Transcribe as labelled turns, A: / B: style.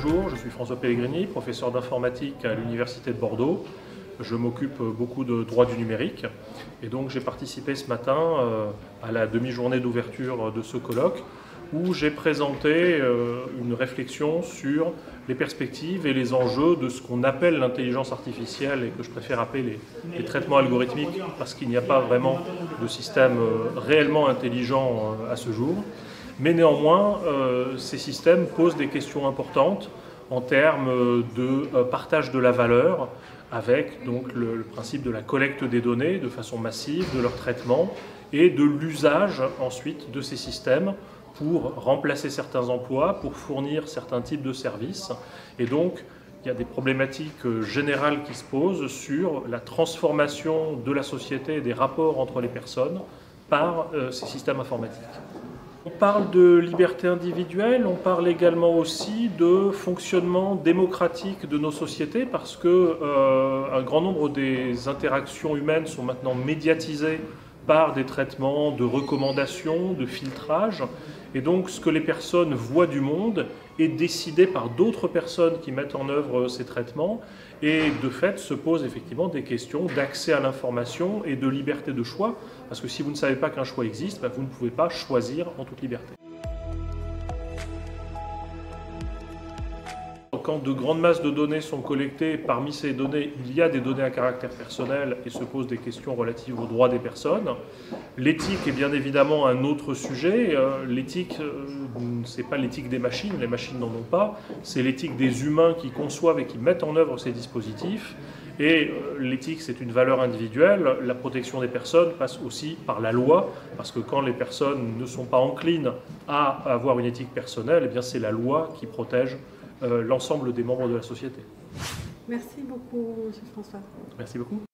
A: bonjour, je suis François Pellegrini, professeur d'informatique à l'Université de Bordeaux. Je m'occupe beaucoup de droit du numérique et donc j'ai participé ce matin à la demi-journée d'ouverture de ce colloque où j'ai présenté une réflexion sur les perspectives et les enjeux de ce qu'on appelle l'intelligence artificielle et que je préfère appeler les traitements algorithmiques parce qu'il n'y a pas vraiment de système réellement intelligent à ce jour. Mais néanmoins, ces systèmes posent des questions importantes en termes de partage de la valeur, avec donc le principe de la collecte des données de façon massive, de leur traitement et de l'usage ensuite de ces systèmes pour remplacer certains emplois, pour fournir certains types de services. Et donc, il y a des problématiques générales qui se posent sur la transformation de la société et des rapports entre les personnes par ces systèmes informatiques. On parle de liberté individuelle, on parle également aussi de fonctionnement démocratique de nos sociétés parce que un grand nombre des interactions humaines sont maintenant médiatisées par des traitements de recommandations, de filtrage. Et donc ce que les personnes voient du monde est décidé par d'autres personnes qui mettent en œuvre ces traitements. Et de fait se posent effectivement des questions d'accès à l'information et de liberté de choix. Parce que si vous ne savez pas qu'un choix existe, vous ne pouvez pas choisir en toute liberté. Quand de grandes masses de données sont collectées, parmi ces données, il y a des données à caractère personnel et se posent des questions relatives aux droits des personnes. L'éthique est bien évidemment un autre sujet. L'éthique, ce n'est pas l'éthique des machines, les machines n'en ont pas. C'est l'éthique des humains qui conçoivent et qui mettent en œuvre ces dispositifs. Et l'éthique, c'est une valeur individuelle. La protection des personnes passe aussi par la loi, parce que quand les personnes ne sont pas enclines à avoir une éthique personnelle, eh bien c'est la loi qui protège l'ensemble des membres de la société.
B: Merci beaucoup, M. François.
A: Merci beaucoup.